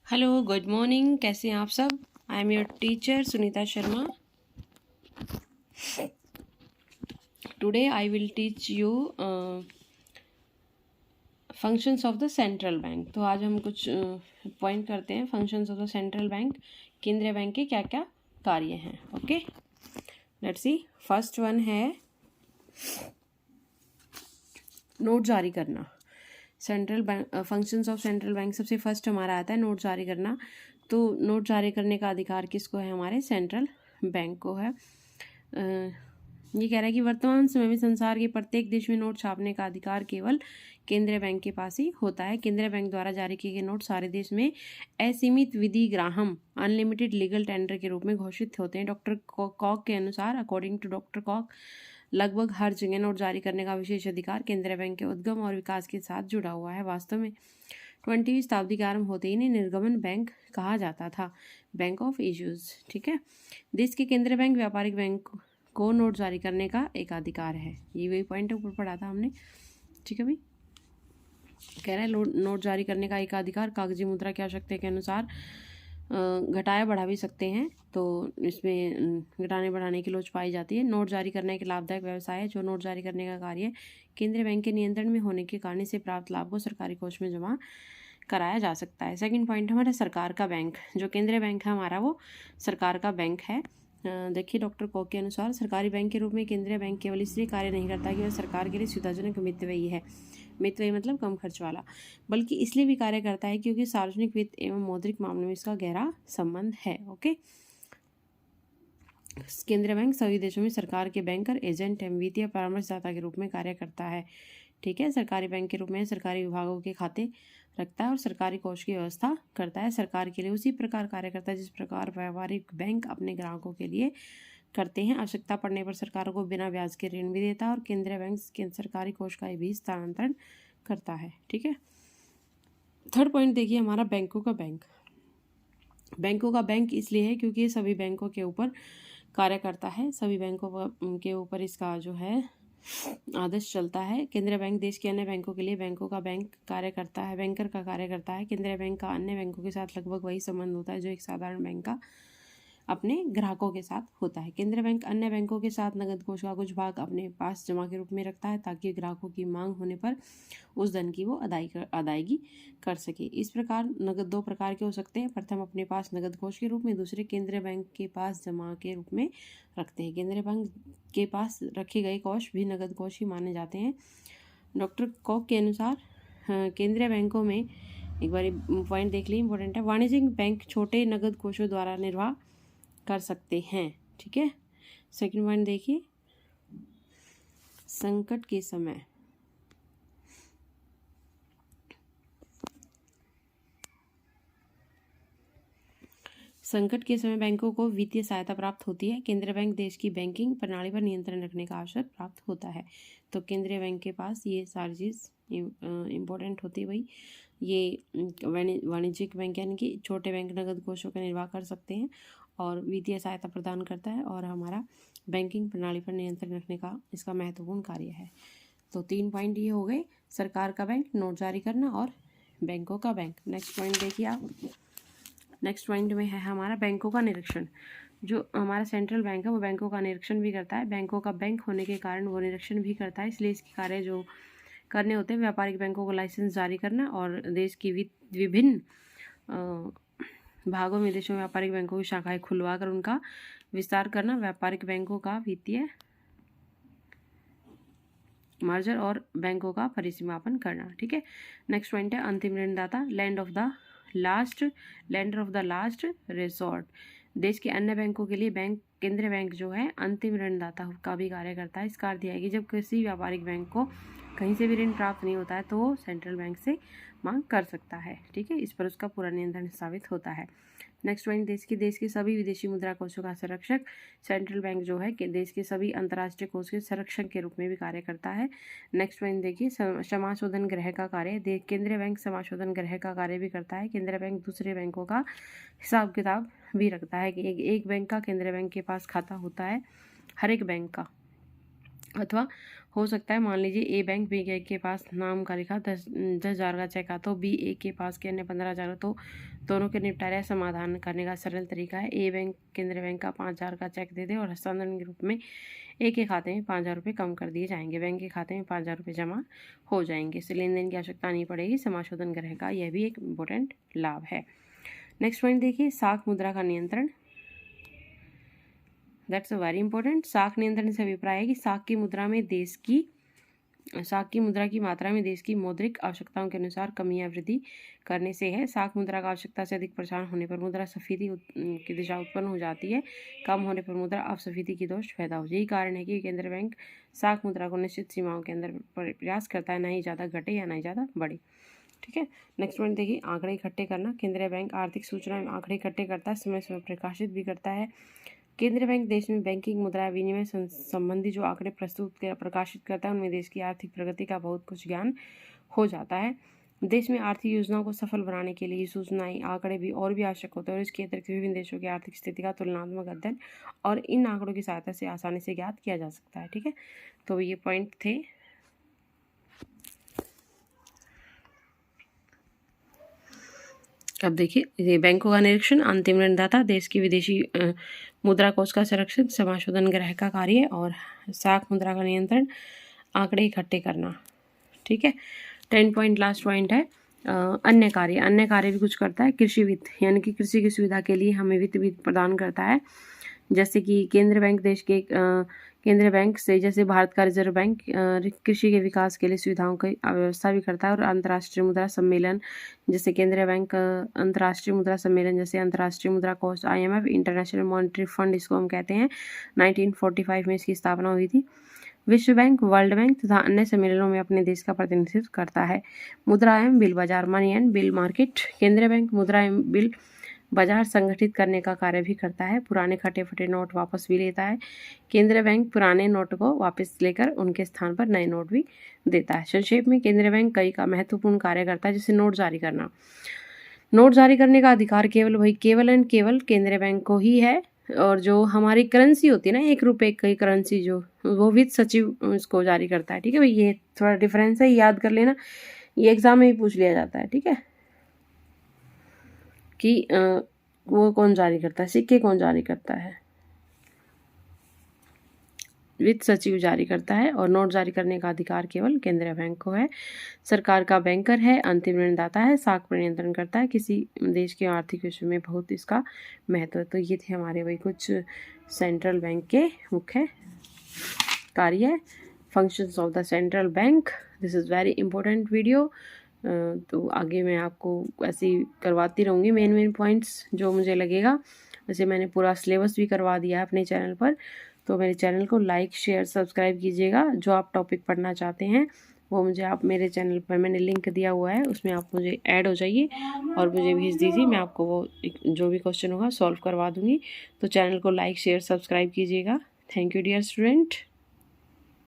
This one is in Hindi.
Hello, good morning. कैसे हैं आप सब? I am your teacher Sunita Sharma. Today I will teach you functions of the central bank. तो आज हम कुछ पॉइंट करते हैं। Functions of the central bank, केंद्रीय बैंक के क्या क्या कार्य हैं। Okay, let's see. First one है नोट जारी करना। Central bank, functions of central bank, सबसे फर्स्ट हमारा आता है नोट जारी करना। तो नोट जारी करने का अधिकार किसको है? हमारे सेंट्रल बैंक को है। ये कह रहा है कि वर्तमान समय में संसार के प्रत्येक देश में नोट छापने का अधिकार केवल केंद्रीय बैंक के पास ही होता है। केंद्रीय बैंक द्वारा जारी किए गए नोट सारे देश में असीमित विधि ग्राहम अनलिमिटेड लीगल टेंडर के रूप में घोषित होते हैं। डॉक्टर कॉक के अनुसार, अकॉर्डिंग टू डॉक्टर कॉक, लगभग हर जगह नोट जारी करने का विशेष अधिकार केंद्रीय बैंक के उद्गम और विकास के साथ जुड़ा हुआ है। वास्तव में 20वीं शताब्दी का आरंभ होते ही इन्हें निर्गमन बैंक कहा जाता था, बैंक ऑफ इश्यूज। ठीक है, देश के केंद्रीय बैंक व्यापारिक बैंक को नोट जारी करने का एक अधिकार है। ये वही पॉइंट ऊपर पढ़ा था हमने। ठीक है भाई, कह रहा है नोट जारी करने का एक अधिकार कागजी मुद्रा की आवश्यकता के अनुसार घटाया बढ़ा भी सकते हैं। तो इसमें घटाने बढ़ाने की लोच पाई जाती है। नोट जारी करना एक लाभदायक व्यवसाय है। जो नोट जारी करने का कार्य केंद्रीय बैंक के नियंत्रण में होने के कारण से प्राप्त लाभ को सरकारी कोष में जमा कराया जा सकता है। सेकंड पॉइंट हमारा सरकार का बैंक। जो केंद्रीय बैंक है हमारा, वो सरकार का बैंक है। देखिए, डॉक्टर कॉक के अनुसार सरकारी बैंक के रूप में केंद्रीय बैंक केवल इसलिए कार्य नहीं करता कि वह सरकार के लिए सुविधाजनक मितव्ययी है, मितव्ययी मतलब कम खर्च वाला, बल्कि इसलिए भी कार्य करता है क्योंकि सार्वजनिक वित्त एवं मौद्रिक मामलों में इसका गहरा संबंध है। ओके, केंद्रीय बैंक सभी देशों में सरकार के बैंकर, एजेंट एवं वित्तीय परामर्शदाता के रूप में कार्य करता है। ठीक है, सरकारी बैंक के रूप में सरकारी विभागों के खाते रखता है और सरकारी कोष की व्यवस्था करता है। सरकार के लिए उसी प्रकार कार्य करता है जिस प्रकार व्यावहारिक बैंक अपने ग्राहकों के लिए करते हैं। आवश्यकता पड़ने पर सरकार को बिना ब्याज के ऋण भी देता है और केंद्रीय बैंक सरकारी कोष का भी स्थानांतरण करता है। ठीक है, थर्ड पॉइंट देखिए हमारा बैंकों का बैंक। बैंकों का बैंक इसलिए है क्योंकि ये सभी बैंकों के ऊपर कार्य करता है। सभी बैंकों के ऊपर इसका जो है आदेश चलता है। केंद्रीय बैंक देश के अन्य बैंकों के लिए बैंकों का बैंक कार्य करता है, बैंकर का कार्य करता है। केंद्रीय बैंक का अन्य बैंकों के साथ लगभग वही संबंध होता है जो एक साधारण बैंक का अपने ग्राहकों के साथ होता है। केंद्रीय बैंक अन्य बैंकों के साथ नगद कोष का कुछ भाग अपने पास जमा के रूप में रखता है ताकि ग्राहकों की मांग होने पर उस धन की वो अदायगी कर सके। इस प्रकार नगद दो प्रकार के हो सकते हैं। प्रथम अपने पास नगद कोष के रूप में, दूसरे केंद्रीय बैंक के पास जमा के रूप में रखते हैं। केंद्रीय बैंक के पास रखे गए कोष भी नगद कोष ही माने जाते हैं। डॉक्टर कॉक के अनुसार केंद्रीय बैंकों में, एक बार पॉइंट देख लीजिए, इंपॉर्टेंट है, वाणिज्यिक बैंक छोटे नगद कोषों द्वारा निर्वाह कर सकते हैं। ठीक है, सेकंड पॉइंट देखिए, संकट के समय बैंकों को वित्तीय सहायता प्राप्त होती है। केंद्रीय बैंक देश की बैंकिंग प्रणाली पर नियंत्रण रखने का अवसर प्राप्त होता है। तो केंद्रीय बैंक के पास ये सारी चीज़ इम्पोर्टेंट होती है भाई। ये वाणिज्यिक बैंक यानी कि छोटे बैंक नगद कोषों का निर्वाह कर सकते हैं और वित्तीय सहायता प्रदान करता है और हमारा बैंकिंग प्रणाली पर नियंत्रण रखने का इसका महत्वपूर्ण कार्य है। तो 3 पॉइंट ये हो गए, सरकार का बैंक, नोट जारी करना और बैंकों का बैंक। नेक्स्ट पॉइंट देखिए आप। नेक्स्ट पॉइंट में है हमारा बैंकों का निरीक्षण। जो हमारा सेंट्रल बैंक है वो बैंकों का निरीक्षण भी करता है। बैंकों का बैंक होने के कारण वो निरीक्षण भी करता है, इसलिए इसके कार्य जो करने होते हैं, व्यापारिक बैंकों को लाइसेंस जारी करना और देश की विभिन्न भागों में देशों में व्यापारिक बैंकों की शाखाएं खुलवा कर उनका विस्तार करना, व्यापारिक बैंकों का वित्तीय मर्जर और बैंकों का परिसीमापन करना। ठीक है, नेक्स्ट पॉइंट है अंतिम ऋणदाता, lender of the last resort. देश के अन्य बैंकों के लिए केंद्रीय बैंक जो है अंतिम ऋणदाता का भी कार्य करता है। इसका अर्थ यह है कि जब किसी व्यापारिक बैंक को कहीं से भी ऋण प्राप्त नहीं होता है तो वो सेंट्रल बैंक से मांग कर सकता है। ठीक है, इस पर उसका पूरा नियंत्रण स्थापित होता है। नेक्स्ट पॉइंट, देश के सभी विदेशी मुद्रा कोषों का संरक्षक। सेंट्रल बैंक जो है कि देश के सभी अंतर्राष्ट्रीय कोष के संरक्षक के रूप में भी कार्य करता है। नेक्स्ट पॉइंट देखिए, समाशोधन गृह का कार्य। केंद्रीय बैंक समाशोधन गृह का कार्य भी करता है। केंद्रीय बैंक दूसरे बैंकों का हिसाब किताब भी रखता है कि एक बैंक का केंद्रीय बैंक के पास खाता होता है, हर एक बैंक का अथवा हो सकता है मान लीजिए ए बैंक बी के पास नाम का लिखा 10,000 का चेक आता हो, बी ए के पास के अन्य 15,000, तो दोनों के निपटारा समाधान करने का सरल तरीका है ए बैंक केंद्रीय बैंक का 5,000 का चेक दे दे और हस्तांतरण के रूप में ए के खाते में 5,000 रुपये कम कर दिए जाएंगे, बैंक के खाते में 5,000 रुपये जमा हो जाएंगे। इससे लेन देन की आवश्यकता नहीं पड़ेगी। समाशोधन ग्रह का यह भी एक इम्पोर्टेंट लाभ है। नेक्स्ट पॉइंट देखिए, साख मुद्रा का नियंत्रण। That's a very important. साख नियंत्रण से अभिप्राय है कि साख की मुद्रा की मात्रा में देश की मौद्रिक आवश्यकताओं के अनुसार कमी या वृद्धि करने से है। साख मुद्रा का आवश्यकता से अधिक प्रसारण होने पर मुद्रास्फीति की दिशा उत्पन्न हो जाती है, कम होने पर मुद्रा अपस्फीति की दोष पैदा हो। यही कारण है कि केंद्रीय बैंक साख मुद्रा को निश्चित सीमाओं के अंदर प्रयास करता है, ना ही ज़्यादा घटे या ना ही ज़्यादा बढ़े। ठीक है, नेक्स्ट पॉइंट देखिए, आंकड़े इकट्ठे करना। केंद्रीय बैंक आर्थिक सूचना में आंकड़े इकट्ठे करता है, समय समय प्रकाशित भी करता है। केंद्रीय बैंक देश में बैंकिंग मुद्रा विनिमय संबंधी जो आंकड़े प्रकाशित करता है, उनमें देश की आर्थिक प्रगति का बहुत कुछ ज्ञान हो जाता है। देश में आर्थिक योजनाओं को सफल बनाने के लिए सूचनाएं, आंकड़े भी और भी आवश्यक होते हैं और इसके अतिरिक्त विभिन्न देशों की आर्थिक स्थिति का तुलनात्मक अध्ययन और इन आंकड़ों की सहायता से आसानी से ज्ञात किया जा सकता है। ठीक है, तो ये पॉइंट थे। अब देखिए, ये बैंकों का निरीक्षण, अंतिम ऋणदाता, देश की विदेशी मुद्रा कोष का संरक्षण, समाशोधन ग्रह का कार्य और साख मुद्रा का नियंत्रण, आंकड़े इकट्ठे करना। ठीक है, 10 पॉइंट लास्ट पॉइंट है अन्य कार्य भी कुछ करता है। कृषि वित्त, यानी कि कृषि की सुविधा के लिए हमें वित्त भी प्रदान करता है। जैसे कि केंद्रीय बैंक देश के केंद्रीय बैंक से, जैसे भारत का रिजर्व बैंक कृषि के विकास के लिए सुविधाओं की व्यवस्था भी करता है। और अंतर्राष्ट्रीय मुद्रा सम्मेलन, जैसे केंद्रीय बैंक अंतर्राष्ट्रीय मुद्रा सम्मेलन, जैसे अंतर्राष्ट्रीय मुद्रा कोष IMF, इंटरनेशनल मॉनेटरी फंड इसको हम कहते हैं, 1945 में इसकी स्थापना हुई थी। विश्व बैंक, वर्ल्ड बैंक तथा अन्य सम्मेलनों में अपने देश का प्रतिनिधित्व करता है। मुद्रा एवं बिल बाजार, मनी एंड बिल मार्केट, केंद्रीय बैंक मुद्रा एवं बिल बाजार संगठित करने का कार्य भी करता है। पुराने खटे फटे नोट वापस भी लेता है। केंद्रीय बैंक पुराने नोट को वापस लेकर उनके स्थान पर नए नोट भी देता है। संक्षेप में केंद्रीय बैंक कई का महत्वपूर्ण कार्य करता है, जैसे नोट जारी करना। नोट जारी करने का अधिकार केवल एंड केवल केंद्रीय बैंक को ही है। और जो हमारी करेंसी होती है ना, 1 रुपये की करेंसी, जो वो वित्त सचिव इसको जारी करता है। ठीक है भाई, ये थोड़ा डिफरेंस है, याद कर लेना, ये एग्जाम में भी पूछ लिया जाता है। ठीक है, कि वो कौन जारी करता है, सिक्के कौन जारी करता है, वित्त सचिव जारी करता है। और नोट जारी करने का अधिकार केवल केंद्रीय बैंक को है। सरकार का बैंकर है, अंतिम ऋणदाता है, साख पर नियंत्रण करता है, किसी देश के आर्थिक विषय में बहुत इसका महत्व है। तो ये थे हमारे वही कुछ सेंट्रल बैंक के मुख्य कार्य, functions of the central bank. This is very important video. तो आगे मैं आपको ऐसे ही करवाती रहूँगी मेन पॉइंट्स जो मुझे लगेगा। वैसे मैंने पूरा सिलेबस भी करवा दिया है अपने चैनल पर, तो मेरे चैनल को लाइक शेयर सब्सक्राइब कीजिएगा। जो आप टॉपिक पढ़ना चाहते हैं वो मुझे आप मेरे चैनल पर मैंने लिंक दिया हुआ है, उसमें आप मुझे ऐड हो जाइए और मुझे भेज दीजिए। मैं आपको वो जो भी क्वेश्चन होगा सॉल्व करवा दूँगी। तो चैनल को लाइक शेयर सब्सक्राइब कीजिएगा। Thank you dear student.